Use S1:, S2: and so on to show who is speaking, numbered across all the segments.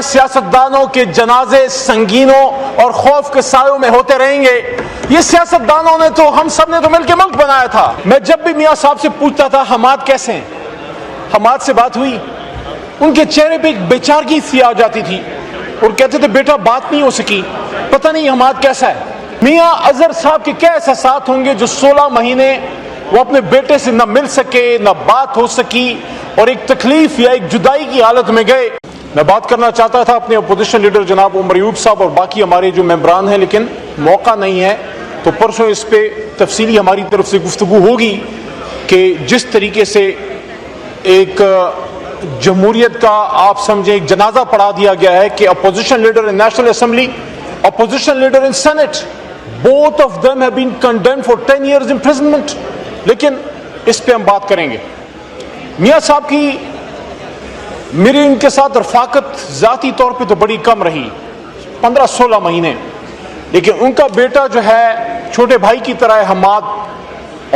S1: سیاستدانوں کے جنازے سنگینوں اور خوف کے سایوں میں ہوتے رہیں گے. یہ سیاستدانوں نے تو ہم سب نے تو مل کے ملک بنایا تھا. میں جب بھی میاں صاحب سے پوچھتا تھا حماد کیسے ہیں, حماد سے بات ہوئی, ان کے چہرے پہ ایک بے-چارگی سی آ جاتی تھی اور کہتے تھے بیٹا بات نہیں ہو سکی, پتہ نہیں حماد کیسا ہے. میاں اظہر صاحب کے کیا احساسات ہوں گے جو 16 مہینے وہ اپنے بیٹے سے نہ مل سکے, نہ بات ہو سکی اور ایک تکلیف یا ایک جدائی کی حالت میں گئے. میں بات کرنا چاہتا تھا اپنے اپوزیشن لیڈر جناب عمر ایوب صاحب اور باقی ہمارے جو ممبران ہیں, لیکن موقع نہیں ہے, تو پرسوں اس پہ تفصیلی ہماری طرف سے گفتگو ہوگی کہ جس طریقے سے ایک جمہوریت کا آپ سمجھیں ایک جنازہ پڑھا دیا گیا ہے کہ opposition leader in National Assembly, opposition leader in Senate, both of them have been condemned for 10 years imprisonment. لیکن اس پہ ہم بات کریں گے. میاں صاحب کی میری ان کے ساتھ رفاقت ذاتی طور پہ تو بڑی کم رہی, 15-16 مہینے, لیکن ان کا بیٹا جو ہے چھوٹے بھائی کی طرح ہے حماد,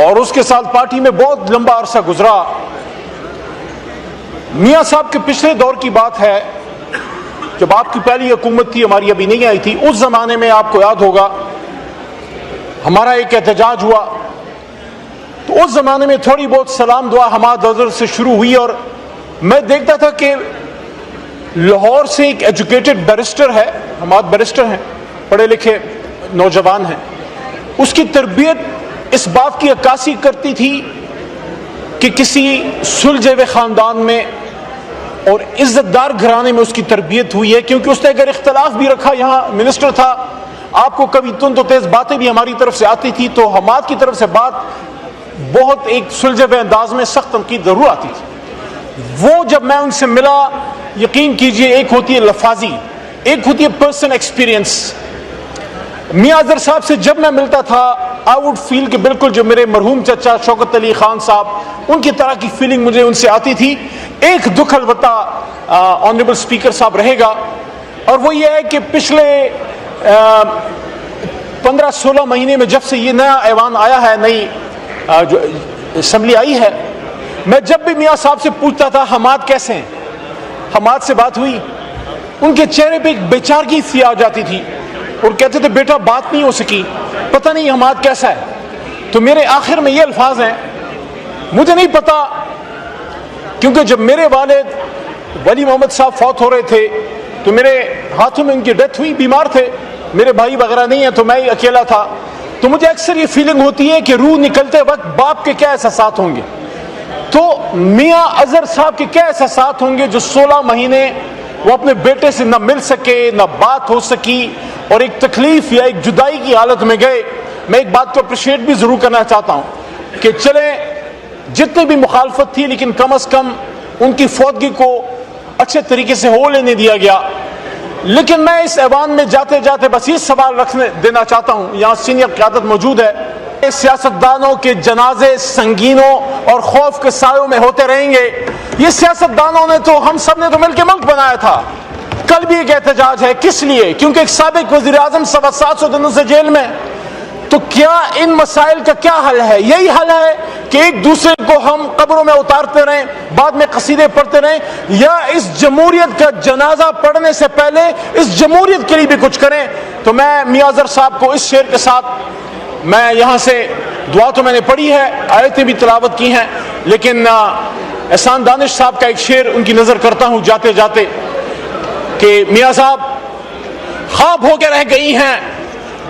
S1: اور اس کے ساتھ پارٹی میں بہت لمبا عرصہ گزرا. میاں صاحب کے پچھلے دور کی بات ہے جب آپ کی پہلی حکومت تھی, ہماری ابھی نہیں آئی تھی, اس زمانے میں آپ کو یاد ہوگا ہمارا ایک احتجاج ہوا, تو اس زمانے میں تھوڑی بہت سلام دعا حماد اظہر سے شروع ہوئی, اور میں دیکھتا تھا کہ لاہور سے ایک ایجوکیٹڈ بیرسٹر ہے, حماد بیرسٹر ہیں, پڑھے لکھے نوجوان ہیں, اس کی تربیت اس بات کی عکاسی کرتی تھی کہ کسی سلجھے ہوئے خاندان میں اور عزت دار گھرانے میں اس کی تربیت ہوئی ہے, کیونکہ اس نے اگر اختلاف بھی رکھا, یہاں منسٹر تھا, آپ کو کبھی تند و تیز باتیں بھی ہماری طرف سے آتی تھی, تو حماد کی طرف سے بات بہت ایک سلجھے ہوئے انداز میں سخت تنقید ضرور آتی تھی. وہ جب میں ان سے ملا, یقین کیجئے ایک ہوتی ہے لفاظی, ایک ہوتی ہے پرسن ایکسپیرینس. میاں اظہر صاحب سے جب میں ملتا تھا آئی ووڈ فیل کہ بالکل جو میرے مرحوم چچا شوکت علی خان صاحب, ان کی طرح کی فیلنگ مجھے ان سے آتی تھی. ایک دکھ البتہ آنریبل اسپیکر صاحب رہے گا, اور وہ یہ ہے کہ پچھلے 15-16 مہینے میں جب سے یہ نیا ایوان آیا ہے, نئی جو اسمبلی آئی ہے, میں جب بھی میاں صاحب سے پوچھتا تھا حماد کیسے ہیں, حماد سے بات ہوئی, ان کے چہرے پہ ایک بے-چارگی سی آ جاتی تھی اور کہتے تھے بیٹا بات نہیں ہو سکی, پتہ نہیں حماد کیسا ہے. تو میرے آخر میں یہ الفاظ ہیں, مجھے نہیں پتا, کیونکہ جب میرے والد ولی محمد صاحب فوت ہو رہے تھے تو میرے ہاتھوں میں ان کی ڈیتھ ہوئی, بیمار تھے, میرے بھائی وغیرہ نہیں ہیں, تو میں ہی اکیلا تھا. تو مجھے اکثر یہ فیلنگ ہوتی ہے کہ روح نکلتے وقت باپ کے کیا احساسات ہوں گے, تو میاں اظہر صاحب کے کیا احساسات ہوں گے جو 16 مہینے وہ اپنے بیٹے سے نہ مل سکے, نہ بات ہو سکی اور ایک تکلیف یا ایک جدائی کی حالت میں گئے. میں ایک بات کو اپریشیٹ بھی ضرور کرنا چاہتا ہوں کہ چلیں جتنی بھی مخالفت تھی, لیکن کم از کم ان کی فوتگی کو اچھے طریقے سے ہو لینے دیا گیا. لیکن میں اس ایوان میں جاتے جاتے بس یہ سوال رکھنے دینا چاہتا ہوں, یہاں سینئر قیادت موجود ہے, سیاستدانوں کے جنازے سنگینوں اور خوف کے سایوں میں ہوتے رہیں گے. یہ سیاستدانوں نے تو ہم سب نے تو مل کے ملک بنایا تھا. کل بھی ایک احتجاج ہے, کس لیے؟ کیونکہ ایک سابق وزیر اعظم 750 دنوں سے جیل میں. تو کیا ان مسائل کا کیا حل ہے؟ یہی حل ہے کہ ایک دوسرے کو ہم قبروں میں اتارتے رہیں, بعد میں قصیدے پڑھتے رہیں, یا اس جمہوریت کا جنازہ پڑھنے سے پہلے اس جمہوریت کے لیے بھی کچھ کریں. تو میں میاں اظہر صاحب کو اس شعر کے ساتھ, میں یہاں سے دعا تو میں نے پڑھی ہے, آیتیں بھی تلاوت کی ہیں, لیکن احسان دانش صاحب کا ایک شعر ان کی نظر کرتا ہوں جاتے جاتے کہ میاں صاحب خواب ہو کے رہ گئی ہیں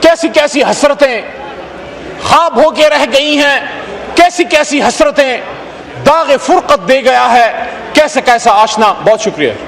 S1: کیسی کیسی حسرتیں, خواب ہو کے رہ گئی ہیں کیسی کیسی حسرتیں, داغ فرقت دے گیا ہے کیسا کیسا آشنا. بہت شکریہ.